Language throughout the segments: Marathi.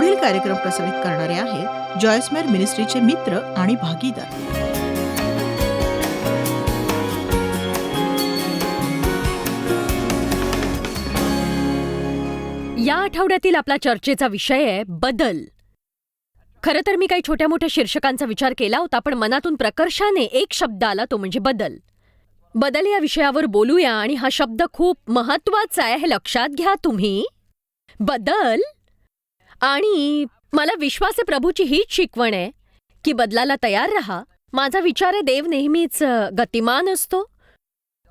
पुढील कार्यक्रम प्रसारित करणारे आहेत जॉयस्मेर मिनिस्ट्रीचे मित्र आणि भागीदार. या आठवड्यातील आपला चर्चेचा विषय आहे बदल. खरं तर मी काही छोट्या मोठ्या शीर्षकांचा विचार केला होता, पण मनातून प्रकर्षाने एक शब्द आला, तो म्हणजे बदल. बदल या विषयावर बोलूया आणि हा शब्द खूप महत्वाचा आहे हे लक्षात घ्या तुम्ही. बदल. आणि मला विश्वास आहे प्रभूची हीच शिकवण आहे की बदलाला तयार रहा. माझा विचार आहे देव नेहमीच गतिमान असतो,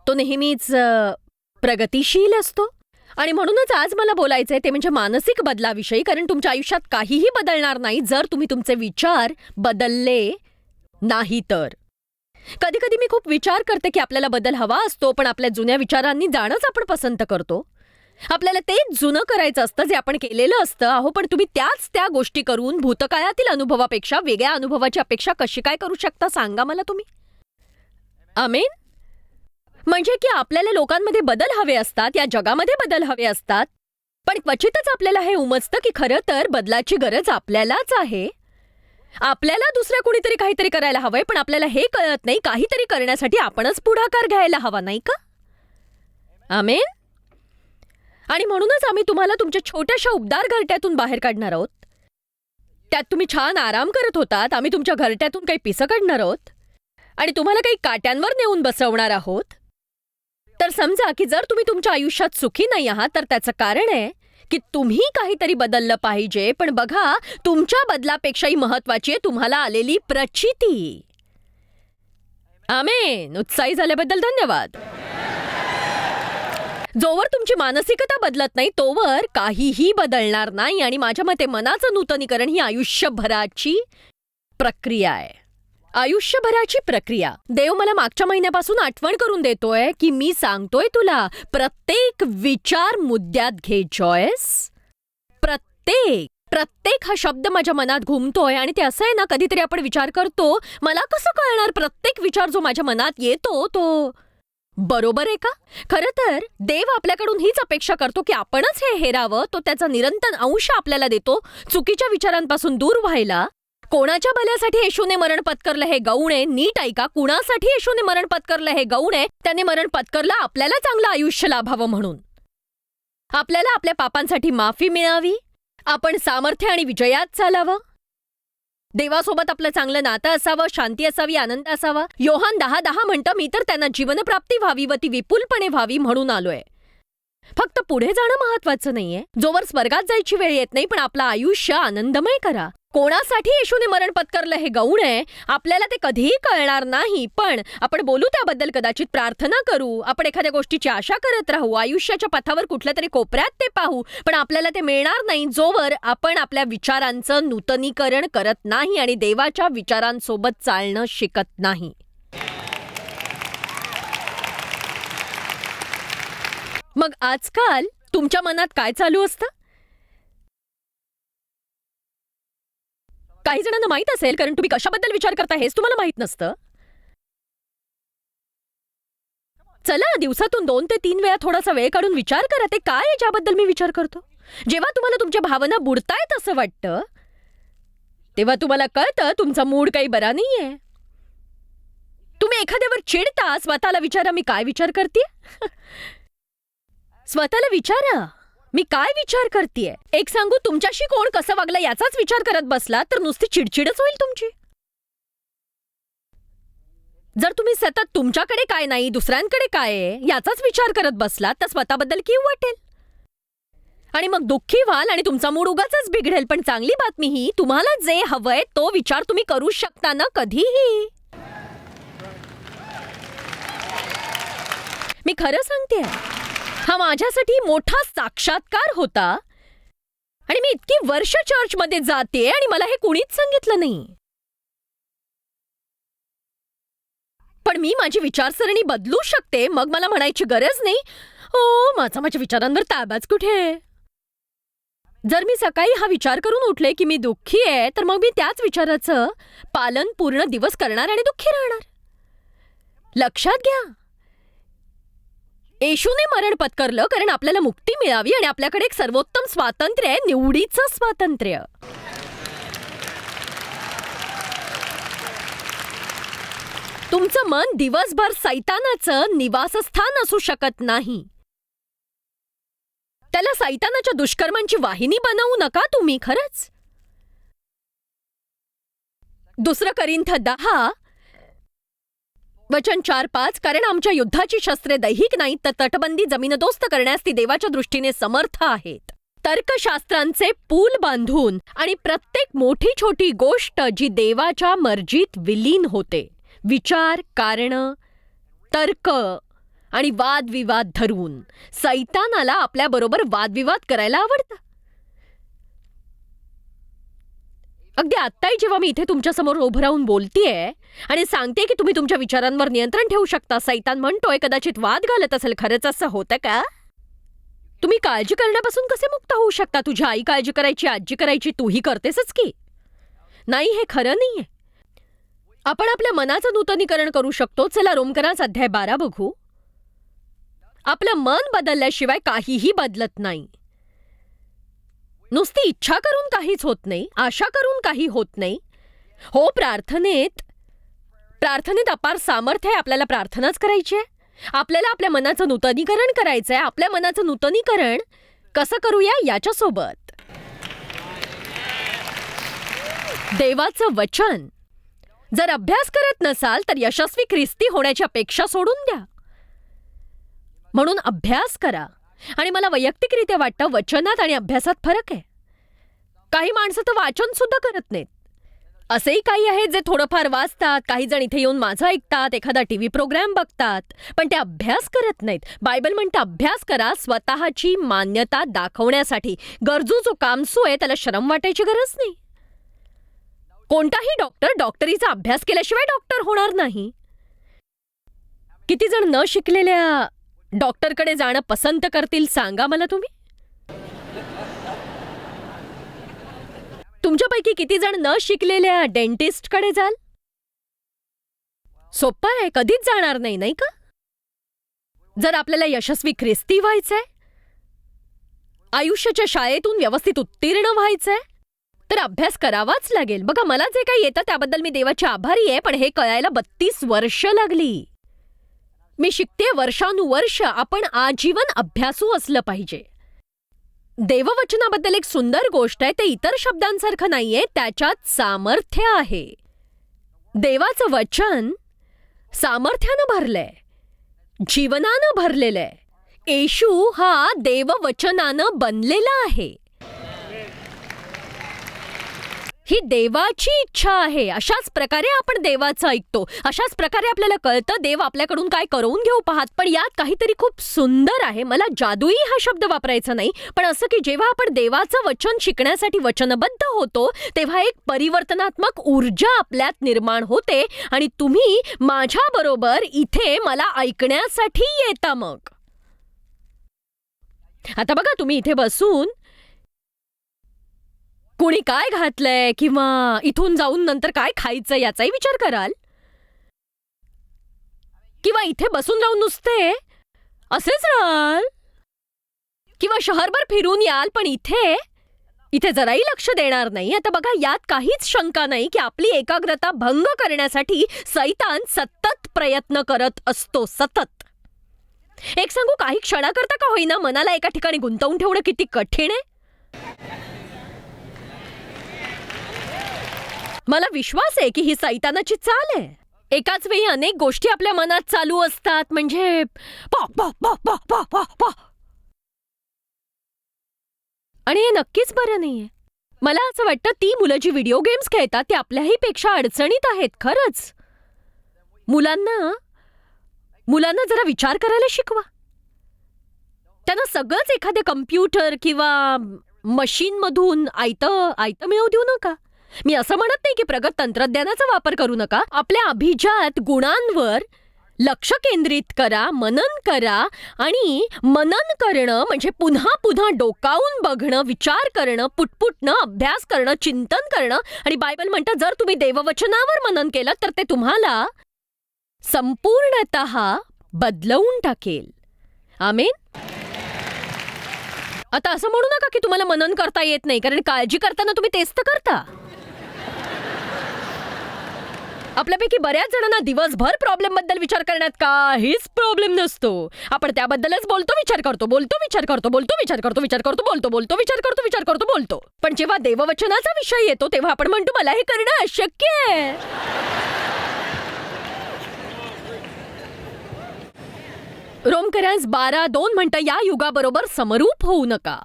तो नेहमीच प्रगतिशील असतो. आणि म्हणूनच आज मला बोलायचंय ते म्हणजे मानसिक बदलाविषयी, कारण तुमच्या आयुष्यात काहीही बदलणार नाही जर तुम्ही तुमचे विचार बदलले नाही तर. कधी कधी मी खूप विचार करते की आपल्याला बदल हवा असतो, पण आपल्या जुन्या विचारांनी जाणंच आपण पसंत करतो. आपल्याला तेच जुनं करायचं असतं जे आपण केलेलं असतं. पण तुम्ही त्या गोष्टी करून भूतकाळातील अनुभवापेक्षा वेगळ्या अनुभवाची अपेक्षा कशी काय करू शकता सांगा मला तुम्ही. आमेन. म्हणजे की आपल्याला लोकांमध्ये बदल हवे असतात, या जगामध्ये बदल हवे असतात, पण क्वचितच आपल्याला हे उमजतं की खरं तर बदलाची गरज आपल्यालाच आहे. आपल्याला दुसऱ्या कुणीतरी काहीतरी करायला हवंय, पण आपल्याला हे कळत नाही काहीतरी करण्यासाठी आपणच पुढाकार घ्यायला हवा, नाही का? आमेन. आणि म्हणूनच आम्ही तुम्हाला तुमच्या छोट्याशा उबदार घरट्यातून बाहेर काढणार आहोत. त्यात तुम्ही छान आराम करत होतात. आम्ही तुमच्या घरट्यातून काही पिसं काढणार आहोत आणि तुम्हाला काही काट्यांवर नेऊन बसवणार आहोत. तर समजा की जर तुम्ही तुमच्या आयुष्यात सुखी नाही आहात तर त्याचं कारण आहे की तुम्ही काहीतरी बदललं पाहिजे. पण बघा, तुमच्या बदलापेक्षाही महत्वाची आहे तुम्हाला आलेली प्रचिती. आमेन. उत्साही झाल्याबद्दल धन्यवाद. जोवर तुमची मानसिकता बदलत नाही तोवर काहीही बदलणार नाही. आणि माझ्या मते मनाचं नूतनीकरण ही आयुष्यभराची प्रक्रिया आहे. आयुष्यभराची प्रक्रिया. देव मला मागच्या महिन्यापासून आठवण करून देतोय की मी सांगतोय तुला, प्रत्येक विचार मुद्द्यात घे जॉयस. प्रत्येक हा शब्द माझ्या मनात घुमतोय. आणि ते असं आहे ना, कधीतरी आपण विचार करतो मला कसं कळणार प्रत्येक विचार जो माझ्या मनात येतो तो बरोबर आहे का? खरं तर देव आपल्याकडून हीच अपेक्षा करतो की आपणच हे हेरावं. तो त्याचा निरंतर अंश आपल्याला देतो चुकीच्या विचारांपासून दूर व्हायला. कोणाच्या भल्यासाठी येशूने मरण पत्करलं हे गौण आहे. नीट ऐका, कुणासाठी येशूने मरण पत्करलं हे गौण आहे. त्याने मरण पत्करलं आपल्याला चांगलं आयुष्य लाभावं म्हणून. आपल्याला आपल्या पापांसाठी माफी मिळावी, आपण सामर्थ्य आणि विजयात चालावं, देवासोबत आपलं चांगलं नातं असावं, शांती असावी, आनंद असावा. योहान 10:10 म्हणतं, मी तर त्यांना जीवनप्राप्ती व्हावी व ती विपुलपणे व्हावी म्हणून आलोय. फक्त पुढे जाणं महत्वाचं नाहीये, जोवर स्वर्गात जायची वेळ येत नाही, पण आपलं आयुष्य आनंदमय करा. कोणासाठी येशूने मरण पत्करलं हे गौण आहे. आपल्याला ते कधीही कळणार नाही, पण आपण बोलू त्याबद्दल, कदाचित प्रार्थना करू, आपण एखाद्या गोष्टीची आशा करत राहू, आयुष्याच्या पथावर कुठल्या तरी कोपऱ्यात ते पाहू, पण आपल्याला ते मिळणार नाही जोवर आपण आपल्या विचारांचं नूतनीकरण करत नाही आणि देवाच्या विचारांसोबत चालणं शिकत नाही. मग आजकाल तुमच्या मनात काय चालू असतं? काही जणांना माहित असेल, कारण तुम्ही कशाबद्दल विचार करता हेच तुम्हाला माहित नसतं. चला, दिवसातून 2 ते 3 वेळा थोडासा वेळ काढून विचार करा, ते काय आहे ज्याबद्दल मी विचार करतो. जेव्हा तुम्हाला तुमच्या भावना बुडतायत असं वाटतं, तेव्हा तुम्हाला कळतं तुमचा मूड काही बरा नाहीये. तुम्ही एखाद्यावर चिडता, स्वतःला विचारा मी काय विचार करतेय. स्वतःला विचारा मी काय विचार करतेय. एक सांगू, तुमच्याशी कोण कसं वागलं याचाच विचार करत बसला तर नुसती चिडचिडच होईल तुमची. जर तुम्ही सतत तुमच्याकडे काय नाही, दुसऱ्यांकडे काय आहे याचाच विचार करत बसलात तर स्वतःबद्दल कीव वाटेल आणि मग दुःखी व्हाल आणि तुमचा मूड उगाचच बिघडेल. पण चांगली बातमी ही, तुम्हाला जे हवंय तो विचार तुम्ही करू शकता ना कधीही. मी खरं सांगतेय, हा माझ्यासाठी मोठा साक्षात्कार होता. आणि मी इतकी वर्ष चर्चमध्ये जाते आणि मला हे कुणीच सांगितलं नाही. पण मी माझी विचारसरणी बदलू शकते. मग मला म्हणायची गरज नाही, हो माझ्या विचारांवर ताबाच कुठे. जर मी सकाळी हा विचार करून उठले की मी दुःखी आहे, तर मग मी त्याच विचाराचं पालन पूर्ण दिवस करणार आणि दुःखी राहणार. लक्षात घ्या, येशूने मरण पत्करलं कारण आपल्याला मुक्ती मिळावी आणि आपल्याकडे एक सर्वोत्तम स्वातंत्र्य आहे, निवडीचं स्वातंत्र्य. तुमचं मन दिवसभर सैतानाचं निवासस्थान असू शकत नाही. त्याला सैतानाच्या दुष्कर्मांची वाहिनी बनवू नका तुम्ही. खरंच. 2 करिंथ 10 वचन 4-5. कारण आमच्या युद्धाची शस्त्रे दैहिक नाहीत, तर तटबंदी जमीनदोस्त करण्यास ती देवाच्या दृष्टीने समर्थ आहेत. तर्कशास्त्रांचे पूल बांधून आणि प्रत्येक मोठी छोटी गोष्ट जी देवाच्या मर्जीत विलीन होते, विचार, कारण, तर्क आणि वादविवाद धरून सैतानाला आपल्याबरोबर वादविवाद करायला आवडतं. अगदी आत्ताही जेव्हा मी इथे तुमच्यासमोर उभं राहून बोलतेय आणि सांगते की तुम्ही तुमच्या विचारांवर नियंत्रण ठेवू शकता, सैतान म्हणतोय कदाचित वाद घालत असेल. खरंच असं होतं का? तुम्ही काळजी करण्यापासून कसे मुक्त होऊ शकता? तुझी आई काळजी करायची, आजी करायची, तूही करतेसच की. नाही, हे खरं नाहीये. आपण आपल्या मनाचं नूतनीकरण करू शकतो. चला रोमकरांचा अध्याय 12 बघू. आपलं मन बदलल्याशिवाय काहीही बदलत नाही. नुसती इच्छा करून काहीच होत नाही, आशा करून काही होत नाही. हो, प्रार्थनेत अपार सामर्थ्य आहे. आपल्याला प्रार्थनाच करायची आहे. आपल्याला आपल्या मनाचं नूतनीकरण करायचंय. आपल्या मनाचं नूतनीकरण कसं करूया याच्यासोबत देवाचं वचन. जर अभ्यास करत नसाल तर यशस्वी ख्रिस्ती होण्याची अपेक्षा सोडून द्या. म्हणून अभ्यास करा. आणि मला वैयक्तिकरित्या वाटतं वचनात आणि अभ्यासात फरक आहे. काही माणसं तर वाचन सुद्धा करत नाहीत. असेही काही आहेत जे थोडंफार वाचतात, काही जण इथे येऊन माझं ऐकतात, एखादा टीव्ही प्रोग्राम बघतात, पण ते अभ्यास करत नाहीत. बायबल म्हणतं अभ्यास करा स्वतःची मान्यता दाखवण्यासाठी. गरजू जो कामसू आहे त्याला शरम वाटायची गरज नाही. कोणताही डॉक्टर डॉक्टरीचा अभ्यास केल्याशिवाय डॉक्टर होणार नाही. किती जण न शिकलेल्या डॉक्टरकडे जाणं पसंत करतील सांगा मला तुम्ही? तुमच्यापैकी किती जण न शिकलेल्या डेंटिस्टकडे जाल? सोपं आहे, कधीच जाणार नाही, नाही का? जर आपल्याला यशस्वी ख्रिस्ती व्हायचंय, आयुष्याच्या शाळेतून व्यवस्थित उत्तीर्ण व्हायचंय, तर अभ्यास करावाच लागेल. बघा, मला जे काही येतं त्याबद्दल मी देवाची आभारी आहे, पण हे कळायला 32 वर्ष लागली. मी शिकते वर्षानुवर्ष. आपण आजीवन अभ्यासू असलं पाहिजे. देववचनाबद्दल एक सुंदर गोष्ट आहे, ते इतर शब्दांसारखं नाहीये, त्याच्यात सामर्थ्य आहे. देवाचं वचन सामर्थ्यानं भरलंय, जीवनानं भरलेलं आहे. येशू हा देववचनानं बनलेला आहे. ही देवाची इच्छा आहे. अशाच प्रकारे आपण देवाचं ऐकतो. अशाच प्रकारे आपल्याला कळतं देव आपल्याकडून काय करवून घेऊ पाहत. पण यात काहीतरी खूप सुंदर आहे. मला जादुई हा शब्द वापरायचा नाही, पण असं की जेव्हा आपण देवाचं वचन शिकण्यासाठी वचनबद्ध होतो तेव्हा एक परिवर्तनात्मक ऊर्जा आपल्यात निर्माण होते आणि तुम्ही माझ्याबरोबर इथे मला ऐकण्यासाठी येता. मग आता बघा, तुम्ही इथे बसून कोणी काय घातलंय किंवा इथून जाऊन नंतर काय खायचं याचाही विचार कराल, किंवा इथे बसून राहून नुसते असेच राहाल, किंवा शहरभर फिरून याल पण इथे जराही लक्ष देणार नाही. आता बघा, यात काहीच शंका नाही की आपली एकाग्रता भंग करण्यासाठी सैतान सतत प्रयत्न करत असतो. सतत. एक सांगू, काही क्षणाकरता का होईना मनाला एका ठिकाणी गुंतवून ठेवणं किती कठीण आहे. मला विश्वास आहे की ही सैतानाची चाल आहे. एकाच वेळी अनेक गोष्टी आपल्या मनात चालू असतात. म्हणजे आणि हे नक्कीच बरं नाहीये. मला असं वाटतं ती मुलं जी व्हिडिओ गेम्स खेळतात ती आपल्याही पेक्षा अडचणीत आहेत. खरंच. मुलांना जरा विचार करायला शिकवा. त्यांना सगळंच एखाद्या कम्प्युटर किंवा मशीनमधून आयतं मिळवू देऊ नका. मी असं म्हणत नाही की प्रगत तंत्रज्ञानाचा वापर करू नका. आपल्या अभिजात गुणांवर लक्ष केंद्रित करा, मनन करा. आणि मनन करणं म्हणजे पुन्हा पुन्हा डोकावून बघणं, विचार करणं, पुटपुटणं, अभ्यास करणं, चिंतन करणं. आणि बायबल म्हणतं जर तुम्ही देववचनावर मनन केलं तर ते तुम्हाला संपूर्णतः बदलवून टाकेल. आमेन. आता असं म्हणू नका की तुम्हाला मनन करता येत नाही, कारण काळजी करताना तुम्ही तेच तर करता. आपल्यापैकी बऱ्याच जणांना दिवसभर प्रॉब्लेम बद्दल विचार करण्यात काहीच प्रॉब्लेम नसतो. आपण त्याबद्दलच बोलतो, विचार करतो, बोलतो, विचार करतो, बोलतो, विचार करतो, विचार करतो, बोलतो, बोलतो, विचार करतो, विचार करतो, बोलतो. पण जेव्हा देववचनाचा विषय येतो तेव्हा आपण म्हणतो मला हे करणं अशक्य आहे. रोमकरांस 12:2 म्हणतं या युगाबरोबर समरूप होऊ नका.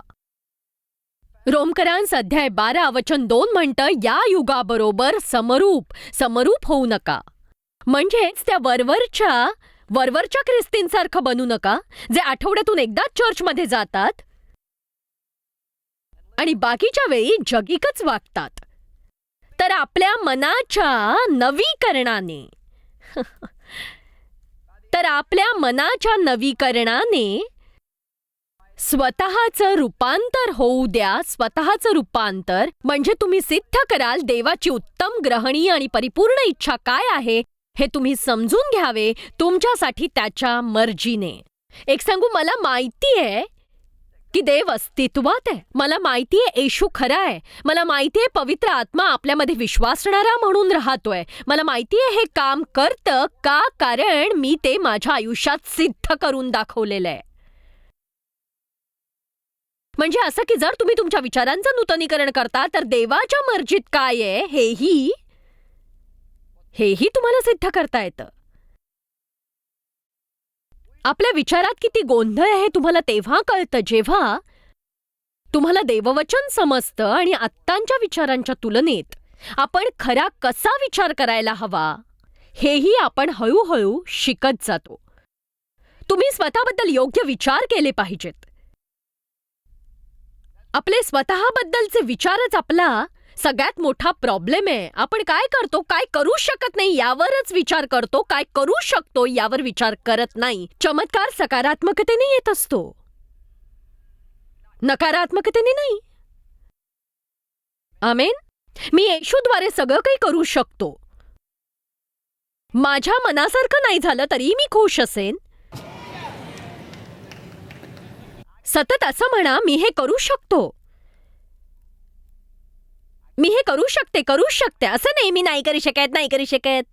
रोमकरांस अध्याय 12 वचन 2 म्हणतं या युगाबरोबर समरूप होऊ नका. म्हणजेच त्या वरवरच्या ख्रिस्तींसारखं बनू नका, जे आठवड्यातून एकदाच चर्चमध्ये जातात आणि बाकीच्या वेळी जगिकच वागतात. तर आपल्या मनाच्या नवीकरणाने स्वतःचं रूपांतर होऊ द्या. स्वतःचं रूपांतर म्हणजे तुम्ही सिद्ध कराल देवाची उत्तम, ग्रहणीय आणि परिपूर्ण इच्छा काय आहे हे तुम्ही समजून घ्यावे तुमच्यासाठी त्याच्या मर्जीने. एक सांगू, मला माहिती आहे की देव अस्तित्वात आहे. मला माहिती आहे येशू खरा आहे. मला माहिती आहे पवित्र आत्मा आपल्यामध्ये विश्वासणारा म्हणून राहतोय. मला माहिती आहे हे काम करतं का, कारण मी ते माझ्या आयुष्यात सिद्ध करून दाखवलेलं आहे. म्हणजे असं की जर तुम्ही तुमच्या विचारांचं नूतनीकरण करता तर देवाच्या मर्जीत काय आहे हेही तुम्हाला सिद्ध करता येतं. आपल्या विचारात किती गोंधळ आहे तुम्हाला तेव्हा कळतं जेव्हा तुम्हाला देववचन समजतं आणि आत्तांच्या विचारांच्या तुलनेत आपण खरा कसा विचार करायला हवा हेही आपण हळूहळू शिकत जातो. तुम्ही स्वतःबद्दल योग्य विचार केले पाहिजेत. आपले स्वतःबद्दलचे विचारच आपला सगळ्यात मोठा प्रॉब्लेम आहे. आपण काय करतो, काय करू शकत नाही यावरच विचार करतो, काय करू शकतो यावर विचार करत नाही. चमत्कार सकारात्मकतेने येत असतो, नकारात्मकतेने नाही. आमेन. मी येशूद्वारे सगळं काही करू शकतो. माझ्या मनासारखं नाही झालं तरी मी खुश असेन. सतत असं म्हणा मी हे करू शकतो, मी हे करू शकते. असं नाही मी नाही करू शकत.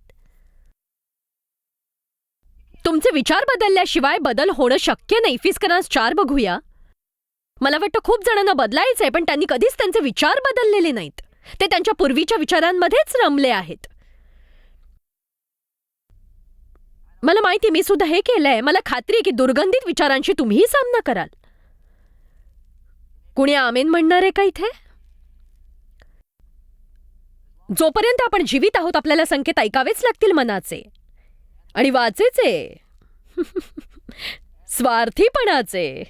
तुमचे विचार बदलल्याशिवाय बदल होणं शक्य नाही. फिस्करांस 4 बघूया. मला वाटतं खूप जणांना बदलायचंय पण त्यांनी कधीच त्यांचे विचार बदललेले नाहीत. ते त्यांच्या पूर्वीच्या विचारांमध्येच रमले आहेत. मला माहिती, मी सुद्धा हे केलंय. मला खात्री आहे की दुर्गंधित विचारांशी तुम्हीही सामना कराल. कुणी आमेन म्हणणार आहे का इथे? जोपर्यंत आपण जीवित आहोत आपल्याला संकेत ऐकावेच लागतील मनाचे आणि वाचेचे, स्वार्थीपणाचे.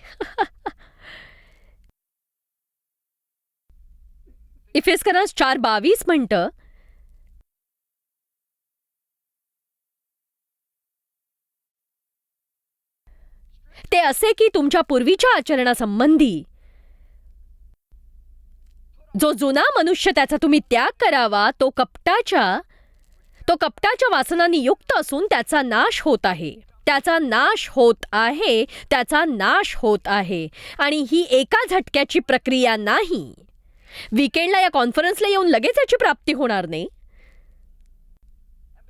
इफेसकरांस 4:22 म्हणतं ते असे की तुमच्या पूर्वीच्या आचरणासंबंधी जो जुना मनुष्य त्याचा तुम्ही त्याग करावा, तो कपटाच्या वासनांनी युक्त असून त्याचा नाश होत आहे. आणि ही एका झटक्याची प्रक्रिया नाही. वीकेंडला या कॉन्फरन्सला येऊन लगेच याची प्राप्ती होणार नाही.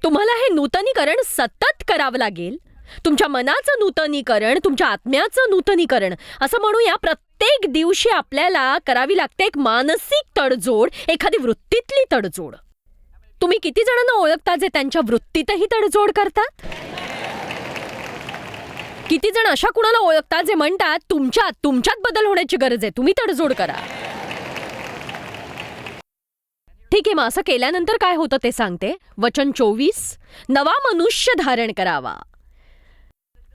तुम्हाला हे नूतनीकरण सतत करावं लागेल. तुमच्या मनाचं नूतनीकरण, तुमच्या आत्म्याचं नूतनीकरण, असं म्हणूया प्रत्येक दिवशी आपल्याला करावी लागते एक मानसिक तडजोड, एखादी वृत्तीतली तडजोड. तुम्ही किती जणांना ओळखता जे त्यांच्या वृत्तीतही तडजोड करतात? किती जण अशा कुणाला ओळखतात जे म्हणतात तुमच्यात बदल होण्याची गरज आहे, तुम्ही तडजोड करा. ठीक आहे, मग असं केल्यानंतर काय होतं ते सांगते. वचन 24, नवा मनुष्य धारण करावा.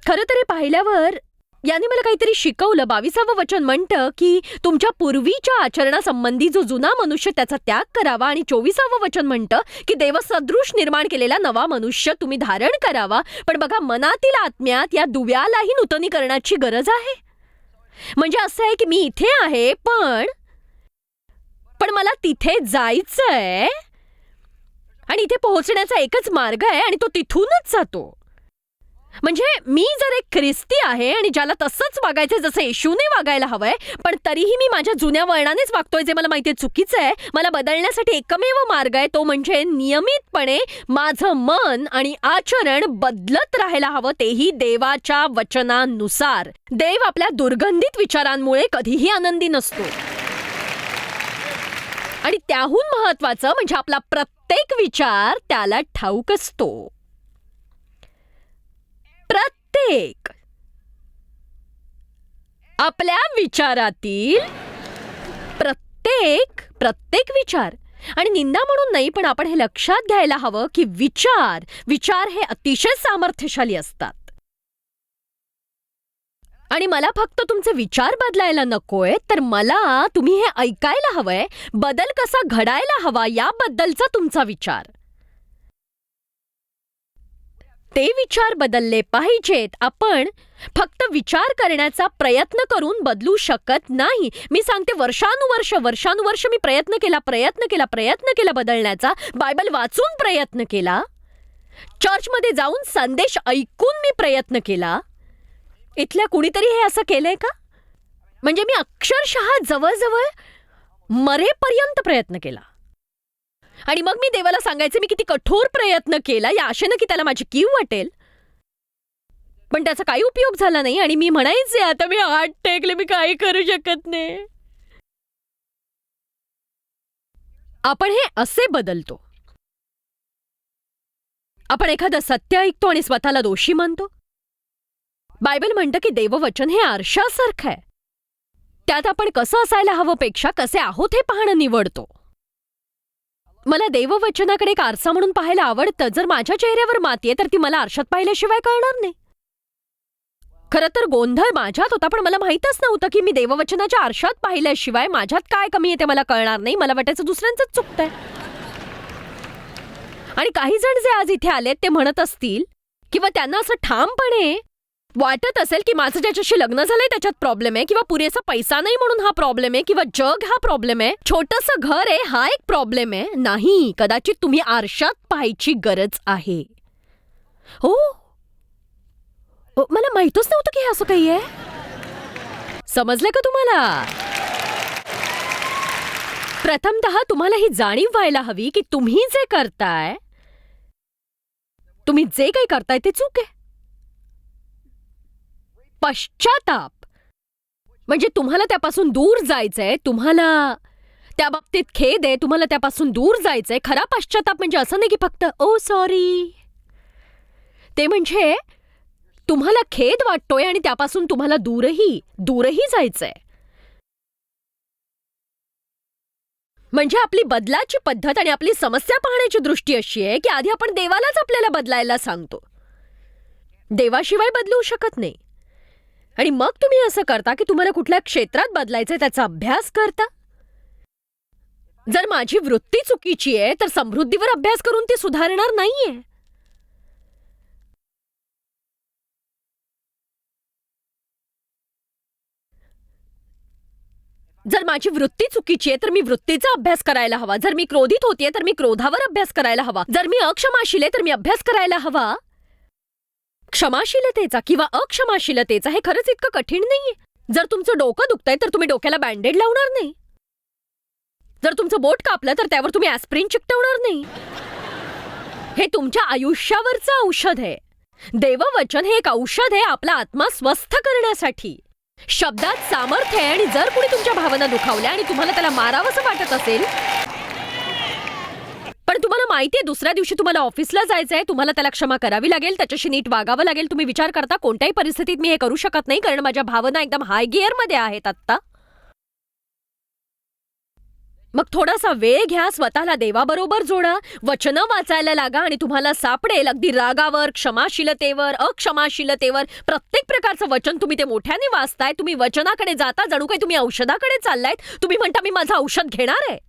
खरं तर हे पाहिल्यावर याने मला काहीतरी शिकवलं. 22वं वचन म्हणतं की तुमच्या पूर्वीच्या आचरणासंबंधी जो जुना मनुष्य त्याचा त्याग करावा. आणि 24वं वचन म्हणतं की देवसदृश निर्माण केलेला नवा मनुष्य तुम्ही धारण करावा. पण बघा, मनातील आत्म्यात या दुव्यालाही नूतनीकरणाची गरज आहे. म्हणजे असं आहे की मी इथे आहे पण मला तिथे जायचंय आणि इथे पोहोचण्याचा एकच मार्ग आहे आणि तो तिथूनच जातो. म्हणजे मी जर एक ख्रिस्ती आहे आणि ज्याला तसंच वागायचं जसं येशूने वागायला हवंय, पण तरीही मी माझ्या जुन्या वळणानेच वागतोय जे मला माहितीये चुकीचं आहे. मला बदलण्यासाठी एकमेव मार्ग आहे, तो म्हणजे नियमितपणे माझं मन आणि आचरण बदलत राहायला हवं, तेही देवाच्या वचनानुसार. देव आपल्या दुर्गंधित विचारांमुळे कधीही आनंदी नसतो. आणि त्याहून महत्वाचं म्हणजे आपला प्रत्येक विचार त्याला ठाऊक असतो. प्रत्येक आपल्या विचारातील प्रत्येक विचार. आणि निंदा म्हणून नाही, पण आपण हे लक्षात घ्यायला हवं की विचार हे अतिशय सामर्थ्यशाली असतात. आणि मला फक्त तुमचे विचार बदलायला नकोय, तर मला तुम्ही हे ऐकायला हवंय, बदल कसा घडायला हवा याबद्दलचा तुमचा विचार. ते विचार बदलले पाहिजेत. आपण फक्त विचार करण्याचा प्रयत्न करून बदलू शकत नाही. मी सांगते, वर्षानुवर्ष मी प्रयत्न केला बदलण्याचा. बायबल वाचून प्रयत्न केला, चर्चमध्ये जाऊन संदेश ऐकून मी प्रयत्न केला. इथल्या कुणीतरी हे असं केलंय का? म्हणजे मी अक्षरशः जवळजवळ मरेपर्यंत प्रयत्न केला. आणि मग मी देवाला सांगायचे मी किती कठोर प्रयत्न केला या आशेनं की त्याला माझी कीव वाटेल, पण त्याचा काही उपयोग झाला नाही. आणि मी म्हणायचे आता मी हात टेकले, मी काही करू शकत नाही. आपण हे असे बदलतो. आपण एखादं सत्य ऐकतो आणि स्वतःला दोषी मानतो. बायबल म्हणतं की देववचन हे आरशासारखं आहे. त्यात आपण कसं असायला हवं पेक्षा कसे आहोत हे पाहणं निवडतो. मला देववचनाकडे एक आरसा म्हणून पाहायला आवडतं. जर माझ्या चेहऱ्यावर माती आहे तर ती मला आरशात पाहिल्याशिवाय कळणार नाही. खरं तर गोंधळ माझ्यात होता, पण मला माहीतच नव्हतं की मी देववचनाच्या आरशात पाहिल्याशिवाय माझ्यात काय कमी आहे ते मला कळणार नाही. मला वाटायचं दुसऱ्यांचंच चुकतंय. आणि काही जण जे आज इथे आलेत ते म्हणत असतील किंवा त्यांना असं ठामपणे वाटत असेल की माझं ज्याच्याशी लग्न झालंय त्याच्यात प्रॉब्लेम आहे, किंवा पुरेसा पैसा नाही म्हणून हा प्रॉब्लेम आहे, किंवा जग हा प्रॉब्लेम आहे, छोटंसं घर आहे हा एक प्रॉब्लेम आहे. नाही, कदाचित तुम्ही आरशात पाहायची गरज आहे. हो, मला माहीतच नव्हतं की हे असं काही आहे. समजलं का तुम्हाला? प्रथमतः तुम्हाला ही जाणीव व्हायला हवी की तुम्ही जे करताय ते चूक आहे. पश्चाताप म्हणजे तुम्हाला त्यापासून दूर जायचंय, तुम्हाला त्या बाबतीत खेद आहे, तुम्हाला त्यापासून दूर जायचंय. खरा पश्चाताप म्हणजे असं नाही की फक्त ओ सॉरी. ते म्हणजे तुम्हाला खेद वाटतोय आणि त्यापासून तुम्हाला दूरही जायचंय. म्हणजे आपली बदलाची पद्धत आणि आपली समस्या पाहण्याची दृष्टी अशी आहे की आधी आपण देवालाच आपल्याला बदलायला सांगतो. देवाशिवाय बदलू शकत नाही. आणि मग तुम्ही असं करता की तुम्हाला कुठल्या क्षेत्रात बदलायचंय त्याचा अभ्यास करता. जर माझी वृत्ती चुकीची आहे तर समृद्धीवर अभ्यास करून ती सुधारणार नाहीये. जर माझी वृत्ती चुकीची आहे तर मी वृत्तीचा अभ्यास करायला हवा. जर मी क्रोधित होतीये तर मी क्रोधावर अभ्यास करायला हवा. जर मी अक्षमाशील आहे तर मी अभ्यास करायला हवा क्षमाशीलतेचा किंवा अक्षमाशीलतेचा. हे खरंच इतकं कठीण नाहीये. जर तुमचं डोकं दुखतंय तर तुम्ही डोक्याला बँडेड लावणार नाही. जर तुमचं बोट कापलं तर त्यावर तुम्ही ॲस्प्रिन चिकटवणार नाही. हे तुमच्या आयुष्यावरचं औषध आहे. देववचन हे एक औषध आहे आपला आत्मा स्वस्थ करण्यासाठी. शब्दात सामर्थ्य आहे. आणि जर कुणी तुमच्या भावना दुखावल्या आणि तुम्हाला त्याला मारावंसं वाटत असेल, पण तुम्हाला माहितीये दुसऱ्या दिवशी तुम्हाला ऑफिसला जायचंय, तुम्हाला त्याला क्षमा करावी लागेल, त्याच्याशी नीट वागावं लागेल. तुम्ही विचार करता कोणत्याही परिस्थितीत मी हे करू शकत नाही कारण माझ्या भावना एकदम हाय गिअरमध्ये आहेत आत्ता. मग थोडासा वेळ घ्या, स्वतःला देवाबरोबर जोडा, वचनं वाचायला लागा आणि तुम्हाला सापडेल अगदी रागावर, क्षमाशीलतेवर, अक्षमाशीलतेवर प्रत्येक प्रकारचं वचन तुम्ही ते मोठ्याने वाचताय. तुम्ही वचनाकडे जाता जणू काही तुम्ही औषधाकडे चाललायत. तुम्ही म्हणता मी माझं औषध घेणार आहे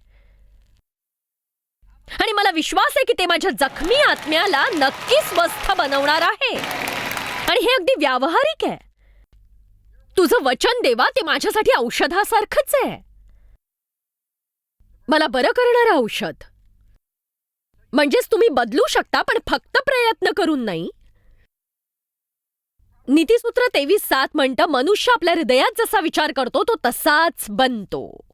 आणि मला विश्वास आहे की ते माझ्या जखमी आत्म्याला नक्की स्वस्थ बनवणार आहे. आणि हे अगदी व्यावहारिक आहे. तुझं वचन देवा ते माझ्यासाठी औषधासारखंच आहे, मला बरं करणारं औषध. म्हणजेच तुम्ही बदलू शकता पण फक्त प्रयत्न करून नाही. नीतिसूत्र 23:7 म्हणतं, मनुष्य आपल्या हृदयात जसा विचार करतो तो तसाच बनतो.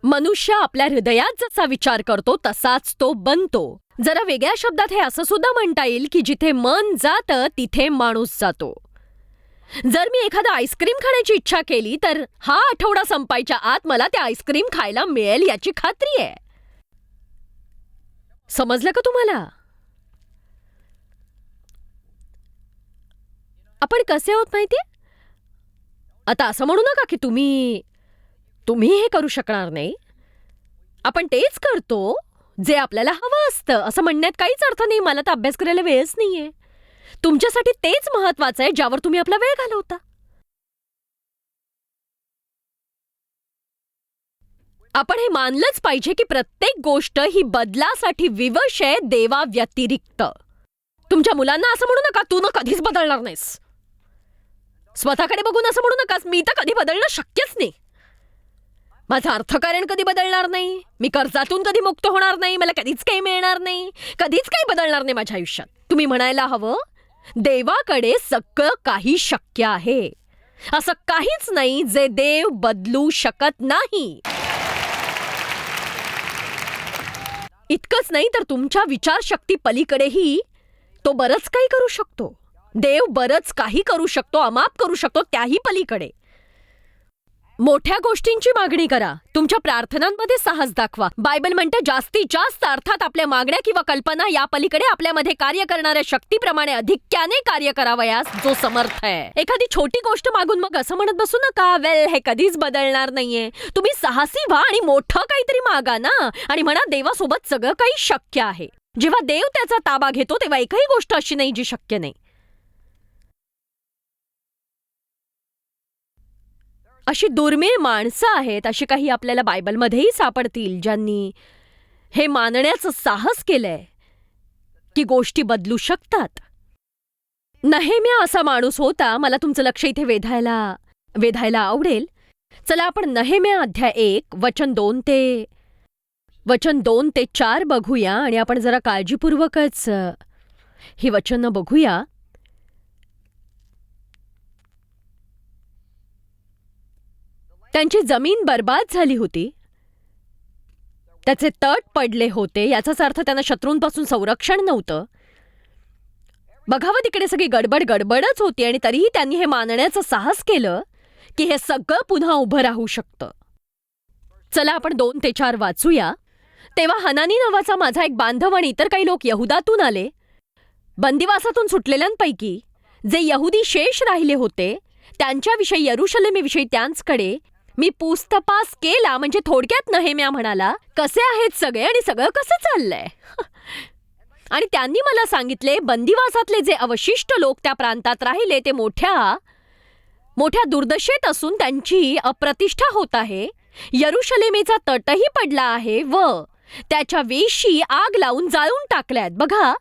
मनुष्य आपल्या हृदयात जसा विचार करतो तसाच तो बनतो. जरा वेगळ्या शब्दात हे असं सुद्धा म्हणता येईल की जिथे मन जातं तिथे माणूस जातो. जर मी एखादं आईस्क्रीम खाण्याची इच्छा केली तर हा आठवडा संपायच्या आत मला ते आईस्क्रीम खायला मिळेल याची खात्री आहे. समजलं का तुम्हाला? आपण कसे आहोत माहितीये? आता असं म्हणू नका की तुम्ही हे करू शकणार नाही. आपण तेच करतो जे आपल्याला हवं असतं असं म्हणण्यात काहीच अर्थ नाही. मला तर अभ्यास करायला वेळच नाहीये. तुमच्यासाठी तेच महत्वाचं आहे ज्यावर तुम्ही आपला वेळ घालवता. आपण हे मानलंच पाहिजे की प्रत्येक गोष्ट ही बदलासाठी विवश आहे देवाव्यतिरिक्त. तुमच्या मुलांना असं म्हणू नका तू ना कधीच बदलणार नाहीस. स्वतःकडे बघून असं म्हणू नकास मी तर कधी बदलणं शक्यच नाही. माझं अर्थकारण कधी बदलणार नाही. मी कर्जातून कधी मुक्त होणार नाही. मला कधीच काही मिळणार नाही. कधीच काही बदलणार नाही माझ्या आयुष्यात. तुम्ही म्हणायला हवं देवाकडे सगळं काही शक्य आहे. असं काहीच नाही जे देव बदलू शकत नाही. इतकंच नाही तर तुमच्या विचारशक्ती पलीकडेही तो बरंच काही करू शकतो. देव बरंच काही करू शकतो, अमाप करू शकतो त्याही पलीकडे. मोठ्या गोष्टींची मागणी करा. तुमच्या प्रार्थनांमध्ये साहस दाखवा. बायबल म्हणते जास्तीत जास्त अर्थात आपल्या मागण्या किंवा कल्पना या पलीकडे आपल्यामध्ये कार्य करणाऱ्या शक्तीप्रमाणे अधिक्याने कार्य करावयास जो समर्थ आहे. एखादी छोटी गोष्ट मागून मग असं म्हणत बसू नका वेल हे कधीच बदलणार नाहीये. तुम्ही साहसी व्हा आणि मोठं काहीतरी मागा ना आणि म्हणा देवासोबत सगळं काही शक्य आहे. जेव्हा देव त्याचा ताबा घेतो तेव्हा एकही गोष्ट अशी नाही जी शक्य नाही. अशी दुर्मिळ माणसं आहेत, अशी काही आपल्याला बायबलमध्येही सापडतील ज्यांनी हे मानण्याचं साहस केलंय की गोष्टी बदलू शकतात. नेहेम्या असा माणूस होता. मला तुमचं लक्ष इथे वेधायला आवडेल. चला आपण नेहेम्या अध्याय 1 वचन 2 ते 4 बघूया आणि आपण जरा काळजीपूर्वकच ही वचनं बघूया. त्यांची जमीन बर्बाद झाली होती. त्याचे तट पडले होते. याचाच अर्थ त्यांना शत्रूंपासून संरक्षण नव्हतं. बघावं तिकडे सगळी गडबडच होती आणि तरीही त्यांनी हे मानण्याचं साहस केलं की हे सगळं पुन्हा उभं राहू शकतं. चला आपण 2 ते 4 वाचूया. तेव्हा हनानी नावाचा माझा एक बांधव आणि इतर काही लोक यहुदातून आले. बंदिवासातून सुटलेल्यांपैकी जे यहुदी शेष राहिले होते त्यांच्याविषयी यरुशलेमेविषयी त्यांच्याकडे मी पूछताछ केला. म्हणजे थोडक्यात नेहेम्या म्हणाला कसे आहेत सगळे आणि सगळं कसं चाललंय. आणि त्यांनी मला सांगितले बंदिवासातले जे अवशिष्ट लोक त्या प्रांतात राहिले ते मोठ्या दुर्दशेत असून त्यांची अप्रतिष्ठा होत आहे. यरुशलेमेचा तटही पडला आहे व त्याच्या वेशी आग लावून जाळून टाकल्यात. बघा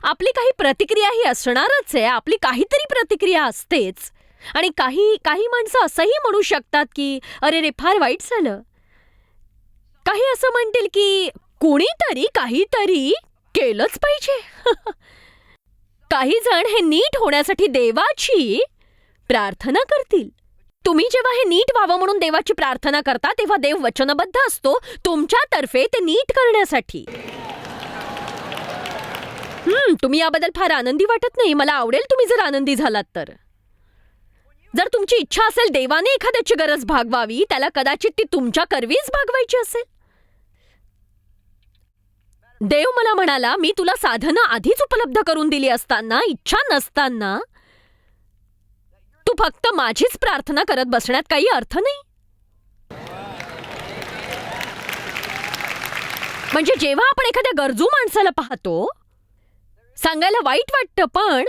आपली काही प्रतिक्रियाही असणारच आहे. आपली काहीतरी प्रतिक्रिया असतेच. आणि काही माणसं असंही म्हणू शकतात की अरे रे फार वाईट झालं. काही असं म्हणतील की कोणीतरी काहीतरी केलंच पाहिजे. काही जण हे नीट होण्यासाठी देवाची प्रार्थना करतील. तुम्ही जेव्हा हे नीट व्हावं म्हणून देवाची प्रार्थना करता तेव्हा देव वचनबद्ध असतो तुमच्यातर्फे ते नीट करण्यासाठी. तुम्ही याबद्दल फार आनंदी वाटत नाही. मला आवडेल तुम्ही जर आनंदी झालात तर. जर तुमची इच्छा असेल देवाने एखाद्याची गरज भागवावी त्याला कदाचित ती तुमच्या करवीच भागवायची असेल. देव मला म्हणाला मी तुला साधनं आधीच उपलब्ध करून दिली असताना इच्छा नसताना तू फक्त माझीच प्रार्थना करत बसण्यात काही अर्थ नाही. म्हणजे जेव्हा आपण एखाद्या गरजू माणसाला पाहतो सांगायला वाईट वाटतं पण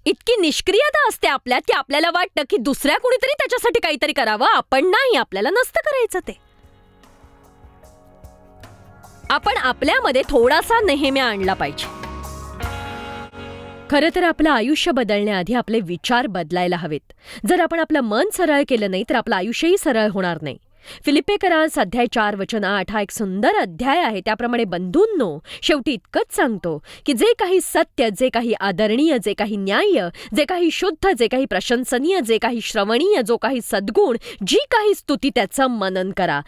इतकी निष्क्रियता असते आपल्यात की आपल्याला वाटतं की दुसऱ्या कुणीतरी त्याच्यासाठी काहीतरी करावं. आपण नाही. आपल्याला नसतं करायचं ते. आपण आपल्यामध्ये थोडासा नेहेम्या आणला पाहिजे. खरं तर आपलं आयुष्य बदलण्याआधी आपले विचार बदलायला हवेत. जर आपण आपलं मन सरळ केलं नाही तर आपलं आयुष्यही सरळ होणार नाही. फिलिप्पेकरास अध्याय 4:8 हा एक सुंदर अध्याय आहे. त्याप्रमाणे बंधूंनो, शेवटी इतकंच सांगतो की जे काही सत्य, जे काही आदरणीय, जे काही न्याय्य, जे काही शुद्ध, जे काही प्रशंसनीय, जे काही श्रवणीय, जो काही सद्गुण, जी काही स्तुती, त्याचं मनन करा.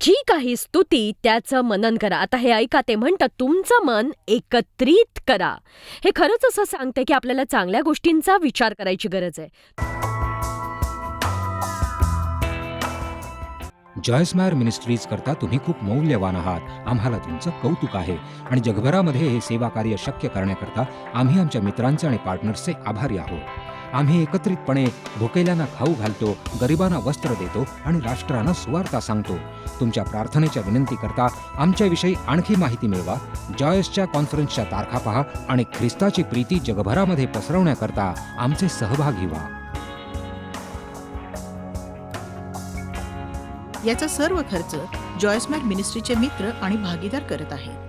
जी काही स्तुती त्याचं मनन करा. आता हे ऐका, ते म्हणतं तुमचं मन एकत्रित करा. हे खरंच असं सांगते की आपल्याला चांगल्या गोष्टींचा विचार करायची गरज आहे. जॉयस मेयर मिनिस्ट्रीज करता तुम्ही खूप मौल्यवान आहात. आम्हाला तुमचं कौतुक आहे आणि जगभरामध्ये हे सेवा कार्य शक्य करण्याकरता आम्ही आमच्या मित्रांचे आणि पार्टनर्सचे आभारी आहोत. आम्ही एकत्रितपणे भुकेल्यांना खाऊ घालतो, गरिबांना वस्त्र देतो आणि राष्ट्रांना सुवार्ता सांगतो. तुमच्या प्रार्थनेच्या विनंतीकरता आमच्याविषयी आणखी माहिती मिळवा. जॉयसच्या कॉन्फरन्सच्या तारखा पहा आणि ख्रिस्ताची प्रीती जगभरामध्ये पसरवण्याकरता आमचे सहभागी व्हा. याचा सर्व खर्च जॉयस मेयर मिनिस्ट्रीचे मित्र आणि भागीदार करत आहेत.